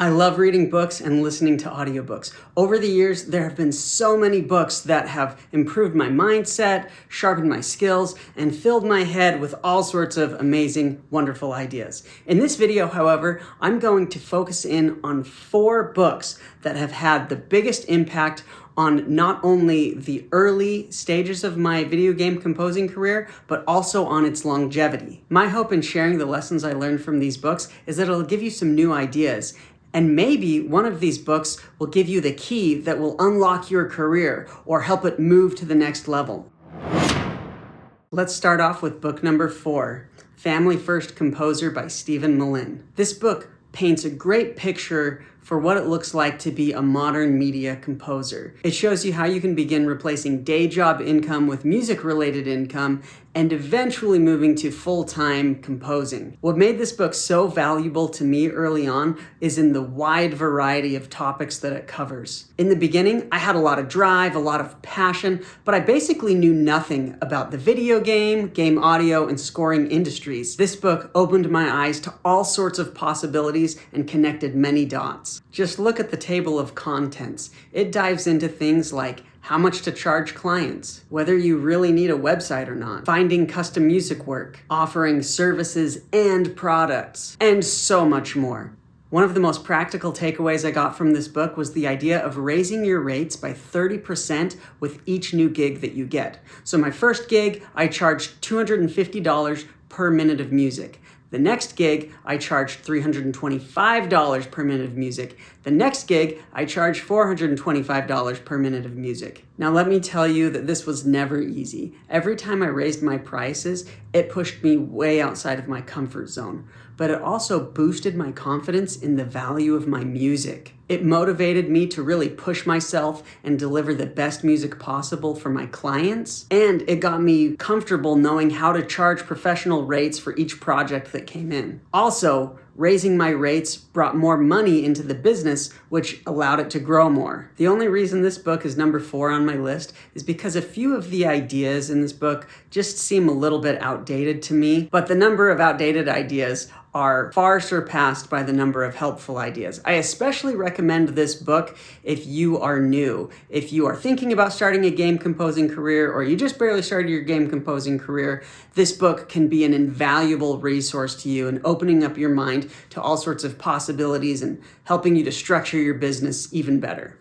I love reading books and listening to audiobooks. Over the years, there have been so many books that have improved my mindset, sharpened my skills, and filled my head with all sorts of amazing, wonderful ideas. In this video, however, I'm going to focus in on 4 books that have had the biggest impact on not only the early stages of my video game composing career, but also on its longevity. My hope in sharing the lessons I learned from these books is that it'll give you some new ideas. And maybe one of these books will give you the key that will unlock your career or help it move to the next level. Let's start off with book number 4, Family First Composer by Stephen Malin. This book paints a great picture for what it looks like to be a modern media composer. It shows you how you can begin replacing day job income with music-related income and eventually moving to full-time composing. What made this book so valuable to me early on is in the wide variety of topics that it covers. In the beginning, I had a lot of drive, a lot of passion, but I basically knew nothing about the video game, game audio, and scoring industries. This book opened my eyes to all sorts of possibilities and connected many dots. Just look at the table of contents. It dives into things like how much to charge clients, whether you really need a website or not, finding custom music work, offering services and products, and so much more. One of the most practical takeaways I got from this book was the idea of raising your rates by 30% with each new gig that you get. So my first gig, I charged $250 per minute of music. The next gig, I charged $325 per minute of music. The next gig, I charged $425 per minute of music. Now let me tell you that this was never easy. Every time I raised my prices, it pushed me way outside of my comfort zone. But it also boosted my confidence in the value of my music. It motivated me to really push myself and deliver the best music possible for my clients. And it got me comfortable knowing how to charge professional rates for each project that came in. Also, raising my rates brought more money into the business, which allowed it to grow more. The only reason this book is number 4 on my list is because a few of the ideas in this book just seem a little bit outdated to me, but the number of outdated ideas are far surpassed by the number of helpful ideas. I especially recommend this book if you are new. If you are thinking about starting a game composing career or you just barely started your game composing career, this book can be an invaluable resource to you in opening up your mind to all sorts of possibilities and helping you to structure your business even better.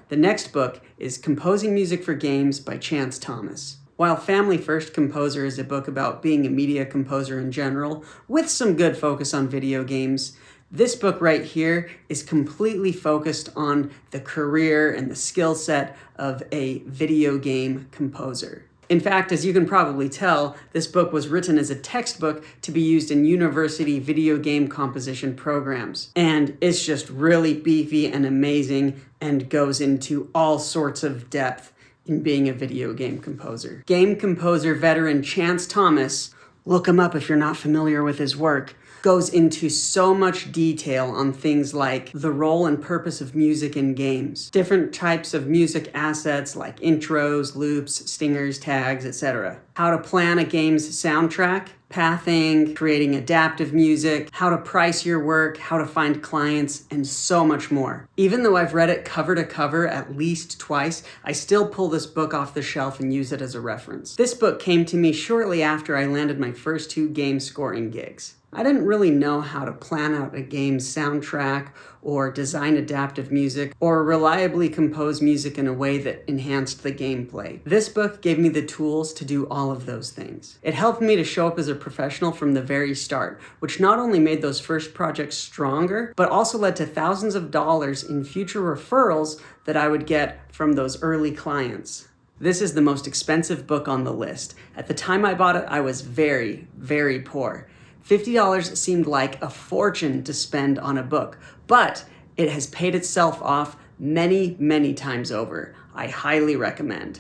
The next book is Composing Music for Games by Chance Thomas. While Family First Composer is a book about being a media composer in general, with some good focus on video games, this book right here is completely focused on the career and the skill set of a video game composer. In fact, as you can probably tell, this book was written as a textbook to be used in university video game composition programs. And it's just really beefy and amazing and goes into all sorts of depth in being a video game composer. Game composer veteran Chance Thomas, look him up if you're not familiar with his work, goes into so much detail on things like the role and purpose of music in games, different types of music assets like intros, loops, stingers, tags, etc. How to plan a game's soundtrack, pathing, creating adaptive music, how to price your work, how to find clients, and so much more. Even though I've read it cover to cover at least twice, I still pull this book off the shelf and use it as a reference. This book came to me shortly after I landed my first 2 game scoring gigs. I didn't really know how to plan out a game's soundtrack or design adaptive music or reliably compose music in a way that enhanced the gameplay. This book gave me the tools to do all of those things. It helped me to show up as a professional from the very start, which not only made those first projects stronger, but also led to thousands of dollars in future referrals that I would get from those early clients. This is the most expensive book on the list. At the time I bought it, I was very, very poor. $50 seemed like a fortune to spend on a book, but it has paid itself off many, many times over. I highly recommend.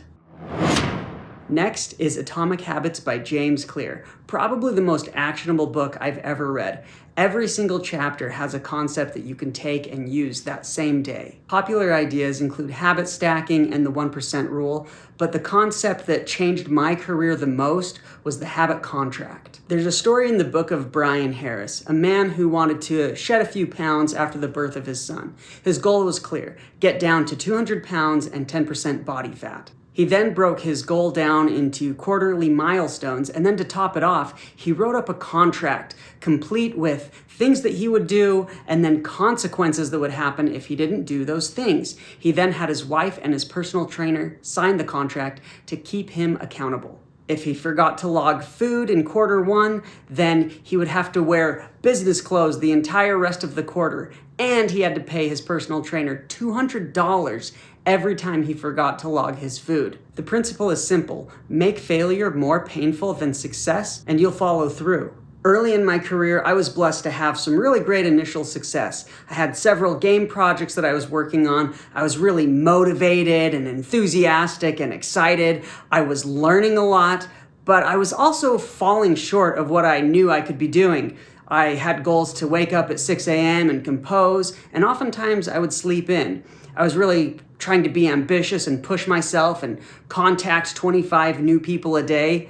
Next is Atomic Habits by James Clear, probably the most actionable book I've ever read. Every single chapter has a concept that you can take and use that same day. Popular ideas include habit stacking and the 1% rule, but the concept that changed my career the most was the habit contract. There's a story in the book of Brian Harris, a man who wanted to shed a few pounds after the birth of his son. His goal was clear: get down to 200 pounds and 10% body fat. He then broke his goal down into quarterly milestones, and then to top it off, he wrote up a contract complete with things that he would do and then consequences that would happen if he didn't do those things. He then had his wife and his personal trainer sign the contract to keep him accountable. If he forgot to log food in quarter one, then he would have to wear business clothes the entire rest of the quarter, and he had to pay his personal trainer $200 every time he forgot to log his food. The principle is simple: make failure more painful than success, and you'll follow through. Early in my career, I was blessed to have some really great initial success. I had several game projects that I was working on. I was really motivated and enthusiastic and excited. I was learning a lot, but I was also falling short of what I knew I could be doing. I had goals to wake up at 6 a.m. and compose, and oftentimes I would sleep in. I was really trying to be ambitious and push myself and contact 25 new people a day.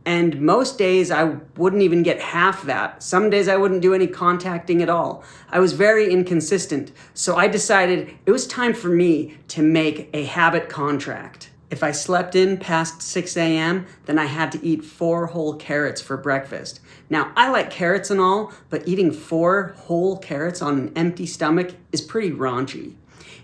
And most days I wouldn't even get half that. Some days I wouldn't do any contacting at all. I was very inconsistent. So I decided it was time for me to make a habit contract. If I slept in past 6 a.m., then I had to eat 4 whole carrots for breakfast. Now, I like carrots and all, but eating 4 whole carrots on an empty stomach is pretty raunchy.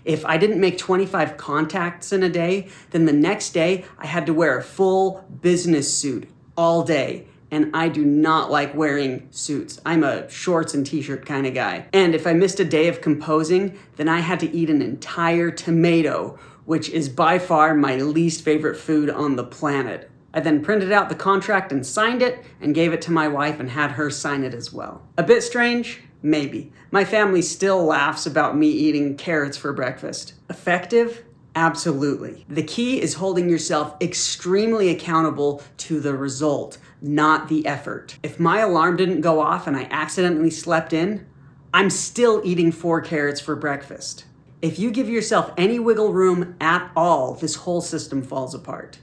If I didn't make 25 contacts in a day, then the next day I had to wear a full business suit all day. And I do not like wearing suits. I'm a shorts and t-shirt kind of guy. And if I missed a day of composing, then I had to eat an entire tomato, which is by far my least favorite food on the planet. I then printed out the contract and signed it and gave it to my wife and had her sign it as well. A bit strange? Maybe. My family still laughs about me eating carrots for breakfast. Effective? Absolutely. The key is holding yourself extremely accountable to the result, not the effort. If my alarm didn't go off and I accidentally slept in, I'm still eating 4 carrots for breakfast. If you give yourself any wiggle room at all, this whole system falls apart.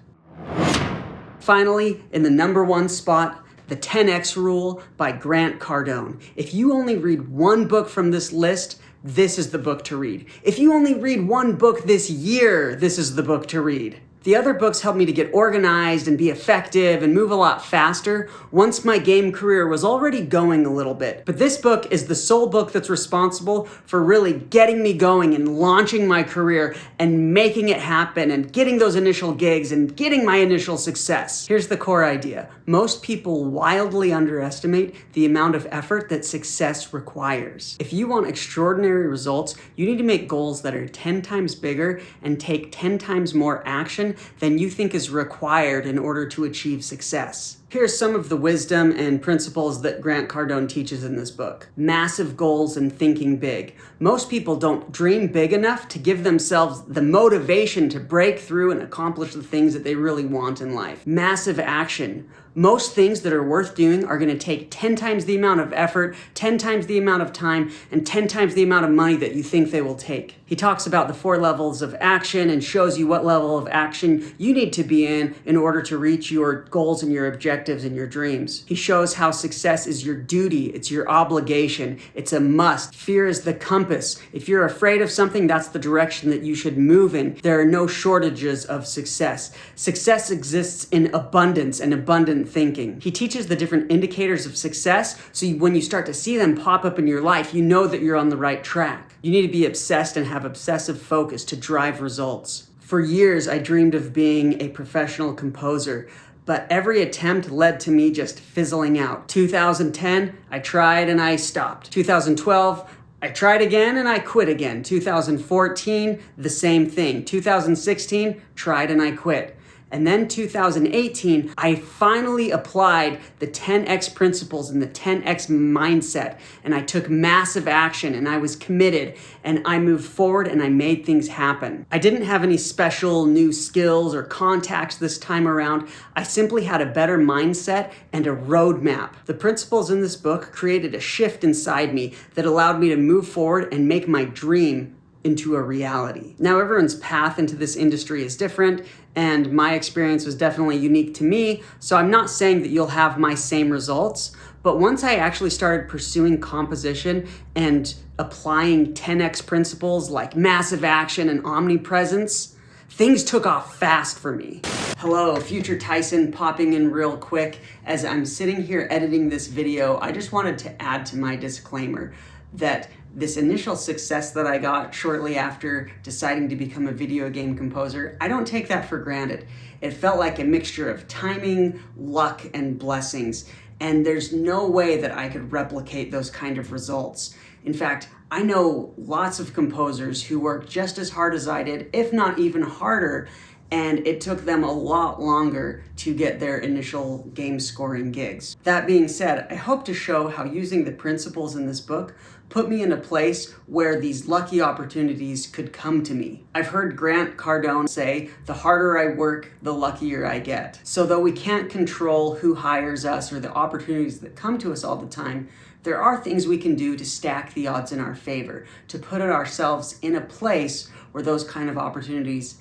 Finally, in the number 1 spot, The 10X Rule by Grant Cardone. If you only read one book from this list, this is the book to read. If you only read one book this year, this is the book to read. The other books helped me to get organized and be effective and move a lot faster once my game career was already going a little bit. But this book is the sole book that's responsible for really getting me going and launching my career and making it happen and getting those initial gigs and getting my initial success. Here's the core idea. Most people wildly underestimate the amount of effort that success requires. If you want extraordinary results, you need to make goals that are 10 times bigger and take 10 times more action than you think is required in order to achieve success. Here's some of the wisdom and principles that Grant Cardone teaches in this book. Massive goals and thinking big. Most people don't dream big enough to give themselves the motivation to break through and accomplish the things that they really want in life. Massive action. Most things that are worth doing are going to take 10 times the amount of effort, 10 times the amount of time, and 10 times the amount of money that you think they will take. He talks about the 4 levels of action and shows you what level of action you need to be in order to reach your goals and your objectives and your dreams. He shows how success is your duty, it's your obligation, it's a must. Fear is the compass. If you're afraid of something, that's the direction that you should move in. There are no shortages of success. Success exists in abundance and abundant thinking. He teaches the different indicators of success, so when you start to see them pop up in your life, you know that you're on the right track. You need to be obsessed and have obsessive focus to drive results. For years, I dreamed of being a professional composer, but every attempt led to me just fizzling out. 2010, I tried and I stopped. 2012, I tried again and I quit again. 2014, the same thing. 2016, tried and I quit. And then 2018, I finally applied the 10X principles and the 10X mindset, and I took massive action, and I was committed, and I moved forward, and I made things happen. I didn't have any special new skills or contacts this time around. I simply had a better mindset and a roadmap. The principles in this book created a shift inside me that allowed me to move forward and make my dream into a reality. Now, everyone's path into this industry is different, and my experience was definitely unique to me, so I'm not saying that you'll have my same results, but once I actually started pursuing composition and applying 10X principles like massive action and omnipresence, things took off fast for me. Hello, Future Tyson popping in real quick. As I'm sitting here editing this video, I just wanted to add to my disclaimer that this initial success that I got shortly after deciding to become a video game composer, I don't take that for granted. It felt like a mixture of timing, luck, and blessings, and there's no way that I could replicate those kind of results. In fact, I know lots of composers who work just as hard as I did, if not even harder, and it took them a lot longer to get their initial game scoring gigs. That being said, I hope to show how using the principles in this book put me in a place where these lucky opportunities could come to me. I've heard Grant Cardone say, "The harder I work, the luckier I get." So though we can't control who hires us or the opportunities that come to us all the time, there are things we can do to stack the odds in our favor, to put ourselves in a place where those kind of opportunities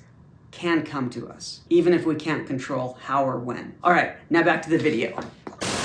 can come to us, even if we can't control how or when. All right, now back to the video.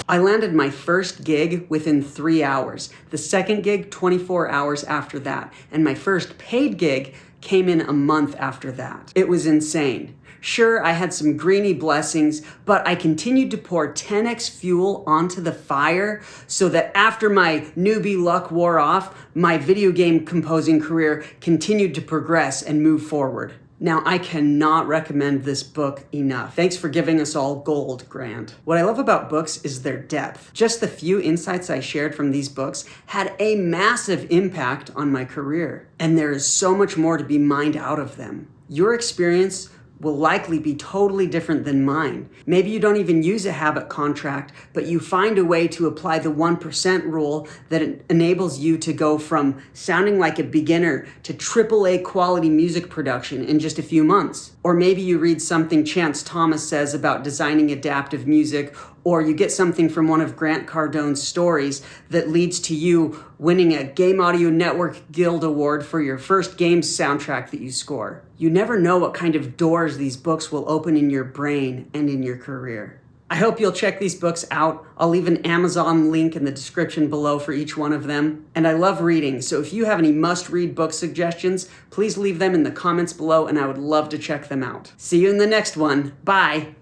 I landed my first gig within 3 hours, the second gig 24 hours after that, and my first paid gig came in a month after that. It was insane. Sure, I had some greeny blessings, but I continued to pour 10X fuel onto the fire so that after my newbie luck wore off, my video game composing career continued to progress and move forward. Now, I cannot recommend this book enough. Thanks for giving us all gold, Grant. What I love about books is their depth. Just the few insights I shared from these books had a massive impact on my career, and there is so much more to be mined out of them. Your experience will likely be totally different than mine. Maybe you don't even use a habit contract, but you find a way to apply the 1% rule that enables you to go from sounding like a beginner to AAA quality music production in just a few months. Or maybe you read something Chance Thomas says about designing adaptive music, or you get something from one of Grant Cardone's stories that leads to you winning a Game Audio Network Guild Award for your first game soundtrack that you score. You never know what kind of doors these books will open in your brain and in your career. I hope you'll check these books out. I'll leave an Amazon link in the description below for each one of them. And I love reading, so if you have any must-read book suggestions, please leave them in the comments below and I would love to check them out. See you in the next one. Bye.